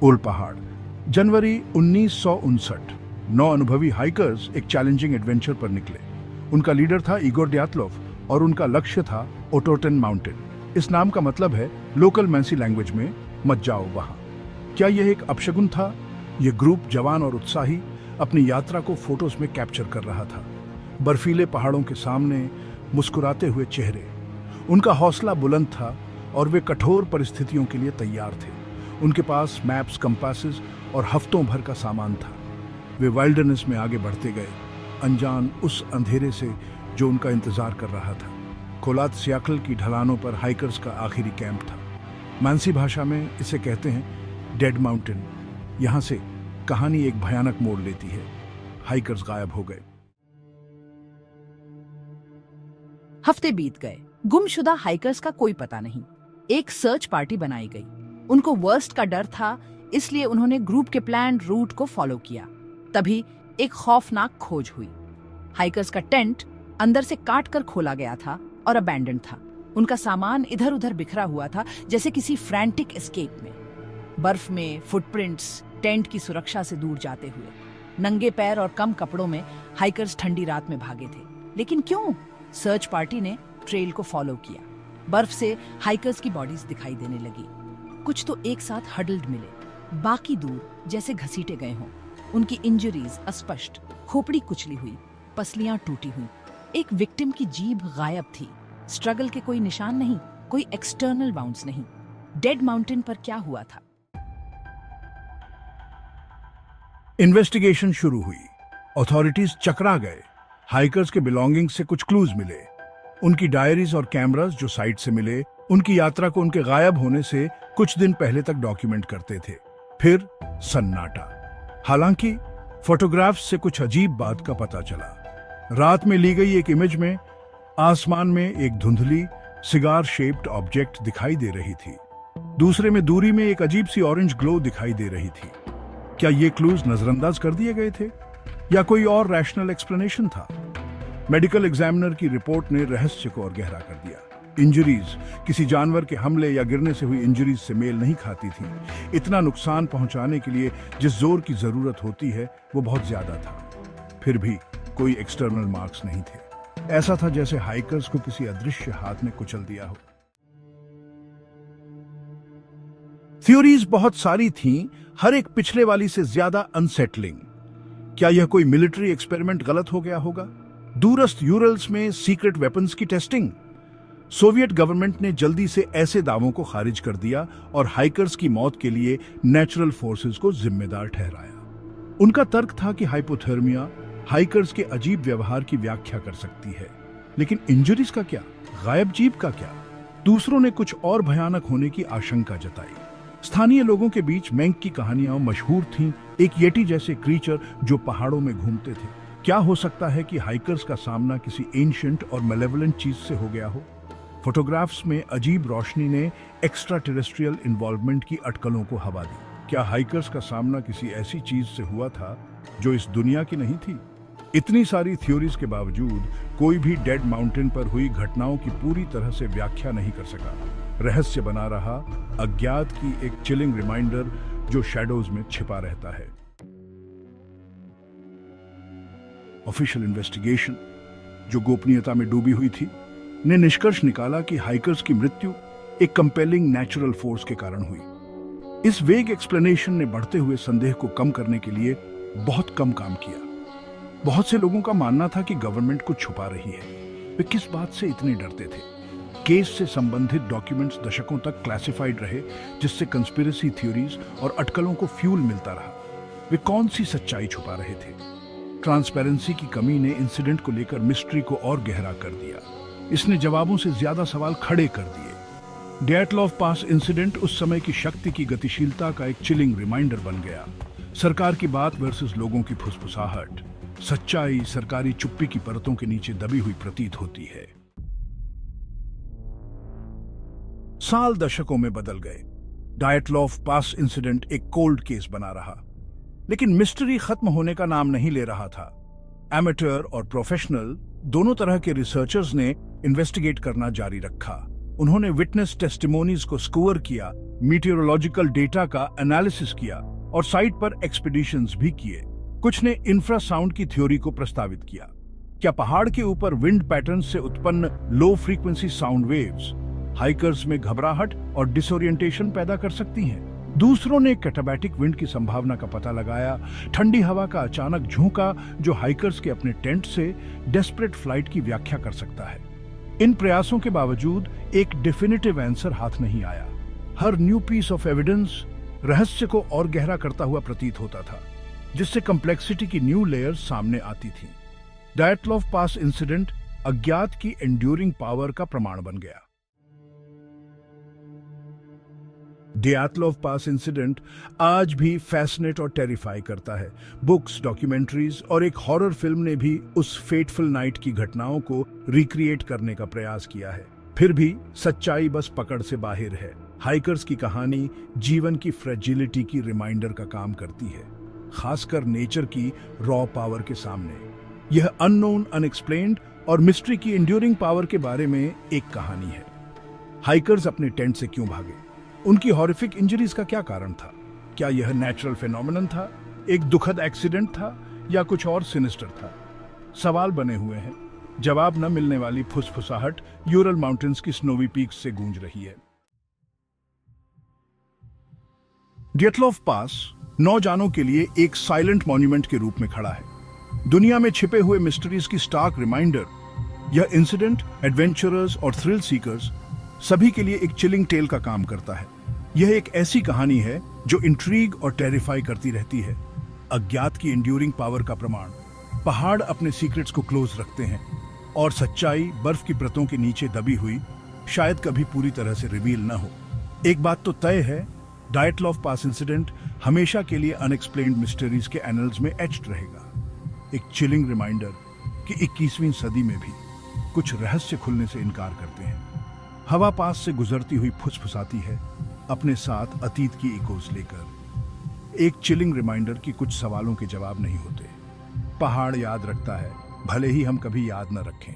उल पहाड़। जनवरी 1959। 9 अनुभवी हाइकर्स एक चैलेंजिंग एडवेंचर पर निकले। उनका लीडर था इगोर ड्यातलोव और उनका लक्ष्य था ओटोटन माउंटेन। इस नाम का मतलब है लोकल मैंसी लैंग्वेज में मत जाओ वहां। क्या यह एक अपशगुन था? यह ग्रुप जवान और उत्साही अपनी यात्रा को फोटोज में कैप्चर कर रहा था। बर्फीले पहाड़ों के सामने मुस्कुराते हुए चेहरे। उनका हौसला बुलंद था और वे कठोर परिस्थितियों के लिए तैयार थे। उनके पास मैप्स, कंपासेस और हफ्तों भर का सामान था। वे वाइल्डरनेस में आगे बढ़ते गए, अनजान उस अंधेरे से जो उनका इंतजार कर रहा था। खोलात सियाकल की ढलानों पर हाइकर्स का आखिरी कैंप था। मानसी भाषा में इसे कहते हैं डेड माउंटेन। यहां से कहानी एक भयानक मोड़ लेती है। हाइकर्स गायब हो गए। हफ्ते बीत गए। गुमशुदा हाइकर्स का कोई पता नहीं। एक सर्च पार्टी बनाई गई। उनको वर्स्ट का डर था, इसलिए उन्होंने ग्रुप के प्लान रूट को फॉलो किया। तभी एक खौफनाक खोज हुई। हाइकर्स का टेंट अंदर से काट कर खोला गया था और अबैंडन था। उनका सामान इधर उधर बिखरा हुआ था, जैसे किसी फ्रैंटिक एस्केप में। बर्फ में फुटप्रिंट्स टेंट की सुरक्षा से दूर जाते हुए। नंगे पैर और कम कपड़ों में हाइकर्स ठंडी रात में भागे थे। लेकिन क्यों? सर्च पार्टी ने ट्रेल को फॉलो किया। बर्फ से हाइकर्स की बॉडीज दिखाई देने लगी। कुछ तो एक साथ हडल्ड मिले, बाकी दूर जैसे घसीटे गए हों। उनकी इंजरीज अस्पष्ट, खोपड़ी कुचली हुई, पसलियां टूटी हुई। एक विक्टिम की जीभ गायब थी। स्ट्रगल के कोई निशान नहीं, कोई एक्सटर्नल बाउंड्स नहीं। डेड माउंटेन पर क्या हुआ था? इन्वेस्टिगेशन शुरू हुई। अथॉरिटीज चकरा गए। हाइकर्स के बिलोंगिंग्स से कुछ क्लूज मिले। उनकी डायरीज और कैमरास जो साइट से मिले, उनकी यात्रा को उनके गायब होने से कुछ दिन पहले तक डॉक्यूमेंट करते थे। फिर सन्नाटा। हालांकि फोटोग्राफ्स से कुछ अजीब बात का पता चला। रात में ली गई एक इमेज में आसमान में एक धुंधली सिगार शेप्ड ऑब्जेक्ट दिखाई दे रही थी। दूसरे में दूरी में एक अजीब सी ऑरेंज ग्लो दिखाई दे रही थी। क्या ये क्लूज नजरअंदाज कर दिए गए थे या कोई और रैशनल एक्सप्लेनेशन था? मेडिकल एग्जामिनर की रिपोर्ट ने रहस्य को और गहरा कर दिया। इंजरीज किसी जानवर के हमले या गिरने से हुई इंजरीज से मेल नहीं खाती थी। इतना नुकसान पहुंचाने के लिए जिस जोर की जरूरत होती है वो बहुत ज्यादा था। फिर भी कोई एक्सटर्नल मार्क्स नहीं थे। ऐसा था जैसे हाइकर्स को किसी अदृश्य हाथ ने कुचल दिया हो। थ्योरीज बहुत सारी थीं, हर एक पिछले वाली से ज्यादा अनसेटलिंग। क्या यह कोई मिलिट्री एक्सपेरिमेंट गलत हो गया होगा? दूरस्थ यूरल्स में सीक्रेट वेपन्स की टेस्टिंग? सोवियत गवर्नमेंट ने जल्दी से ऐसे दावों को खारिज कर दिया और हाइकर्स की मौत के लिए नेचुरल फोर्सेस को जिम्मेदार ठहराया। उनका तर्क था कि हाइपोथर्मिया हाइकर्स के अजीब व्यवहार की व्याख्या कर सकती है। लेकिन इंजरीज का क्या? गायब जीभ का क्या? दूसरों ने कुछ और भयानक होने की आशंका जताई। स्थानीय लोगों के बीच मैंक की कहानियां मशहूर थीं, एक येटी जैसे क्रीचर जो पहाड़ों में घूमते थे। क्या हो सकता है कि हाइकर्स का सामना किसी एंशिएंट और मेलेवलेंट चीज से हो गया हो? फोटोग्राफ्स में अजीब रोशनी ने एक्स्ट्रा टेरेस्ट्रियल इन्वॉल्वमेंट की अटकलों को हवा दी। क्या हाइकर्स का सामना किसी ऐसी चीज से हुआ था जो इस दुनिया की नहीं थी? इतनी सारी थ्योरीज के बावजूद कोई भी डेड माउंटेन पर हुई घटनाओं की पूरी तरह से व्याख्या नहीं कर सका। रहस्य बना रहा अज्ञात की एक चिलिंग रिमाइंडर जो शैडोज में छिपा रहता है। ऑफिशियल इन्वेस्टिगेशन, जो गोपनीयता में डूबी हुई थी, ने निष्कर्ष निकाला कि हाइकर्स की मृत्यु एक कंपेलिंग नेचुरल फोर्स के कारण हुई। इस वेग एक्सप्लेनेशन ने बढ़ते हुए संदेह को कम करने के लिए बहुत कम काम किया। बहुत से लोगों का मानना था कि गवर्नमेंट कुछ छुपा रही है। वे किस बात से इतने डरते थे? केस से संबंधित डॉक्यूमेंट्स दशकों तक क्लासिफाइड रहे, जिससे कंस्पिरेसी थ्योरीज और अटकलों को फ्यूल मिलता रहा। वे कौन सी सच्चाई छुपा रहे थे? ट्रांसपेरेंसी की कमी ने इंसिडेंट को लेकर मिस्ट्री को और गहरा कर दिया। इसने जवाबों से ज्यादा सवाल खड़े कर दिए। ड्यातलोव पास इंसिडेंट उस समय की शक्ति की गतिशीलता का एक चिलिंग रिमाइंडर बन गया। सरकार की बात वर्सेस लोगों की फुसफुसाहट। सच्चाई सरकारी चुप्पी की परतों के नीचे दबी हुई प्रतीत होती है। साल दशकों में बदल गए। ड्यातलोव पास इंसिडेंट एक कोल्ड केस बना रहा, लेकिन मिस्ट्री खत्म होने का नाम नहीं ले रहा था। एमेटर और प्रोफेशनल दोनों तरह के रिसर्चर्स ने इन्वेस्टिगेट करना जारी रखा। उन्होंने विटनेस टेस्टिमोनीज को स्कोर किया, मीटेरोलॉजिकल डेटा का एनालिसिस किया और साइट पर एक्सपीडिशंस भी किए। कुछ ने इंफ्रासाउंड की थ्योरी को प्रस्तावित किया। क्या पहाड़ के ऊपर विंड पैटर्न से उत्पन्न low frequency sound waves hikers में घबराहट और डिसोरिएंटेशन पैदा कर सकती हैं? दूसरों ने कैटाबैटिक विंड की संभावना का पता लगाया, ठंडी हवा का अचानक झोंका जो हाइकर्स के अपने टेंट से डेस्परेट फ्लाइट की व्याख्या कर सकता है। इन प्रयासों के बावजूद एक डेफिनेटिव आंसर हाथ नहीं आया। हर न्यू पीस ऑफ एविडेंस रहस्य को और गहरा करता हुआ प्रतीत होता था, जिससे कॉम्प्लेक्सिटी की न्यू लेयर्स सामने आती थी। डायटलॉफ पास इंसिडेंट अज्ञात की एंड्यूरिंग पावर का प्रमाण बन गया। डियाटलॉफ पास इंसिडेंट आज भी फैसिनेट और टेरिफाई करता है। बुक्स, डॉक्यूमेंट्रीज और एक हॉरर फिल्म ने भी उस फेटफुल नाइट की घटनाओं को रिक्रिएट करने का प्रयास किया है। फिर भी सच्चाई बस पकड़ से बाहर है। हाइकर्स की कहानी जीवन की फ्रेजिलिटी की रिमाइंडर का काम करती है, खासकर नेचर की रॉ पावर के सामने। यह अननोन, अनएक्सप्लेन्ड और मिस्ट्री की एंड्यूरिंग पावर के बारे में एक कहानी है। हाइकर्स अपने टेंट से क्यों भागे? उनकी हॉरिफिक इंजरीज का क्या कारण था? क्या यह नेचुरल फेनोमेनन था, एक दुखद एक्सीडेंट था, या कुछ और सिनिस्टर था? सवाल बने हुए हैं। जवाब न मिलने वाली फुसफुसाहट यूरल माउंटेन्स की स्नोवी पीक्स से गूंज रही है। डियाटलॉफ पास नौजानों के लिए एक साइलेंट मॉन्यूमेंट के रूप में खड़ा है, दुनिया में छिपे हुए मिस्ट्रीज की स्टार्क रिमाइंडर। यह इंसिडेंट एडवेंचरर्स और थ्रिल सीकर्स सभी के लिए एक चिलिंग टेल का काम करता है। यह एक ऐसी कहानी है जो इंट्रीग और टेरिफाई करती रहती है। अज्ञात की एंड्यूरिंग पावर का प्रमाण। पहाड़ अपने सीक्रेट्स को क्लोज रखते हैं और सच्चाई बर्फ की परतों के नीचे दबी हुई शायद कभी पूरी तरह से रिवील न हो। एक बात तो तय है, डायटलॉफ पास इंसिडेंट हमेशा के लिए अनएक्सप्लेन्ड मिस्टरीज के एनल्स में एच्ड रहेगा। एक चिलिंग रिमाइंडर कि 21वीं सदी में भी कुछ रहस्य खुलने से इनकार करते हैं। हवा पास से गुजरती हुई फुसफुसाती है, अपने साथ अतीत की इकोज लेकर। एक चिलिंग रिमाइंडर कि कुछ सवालों के जवाब नहीं होते। पहाड़ याद रखता है, भले ही हम कभी याद न रखें।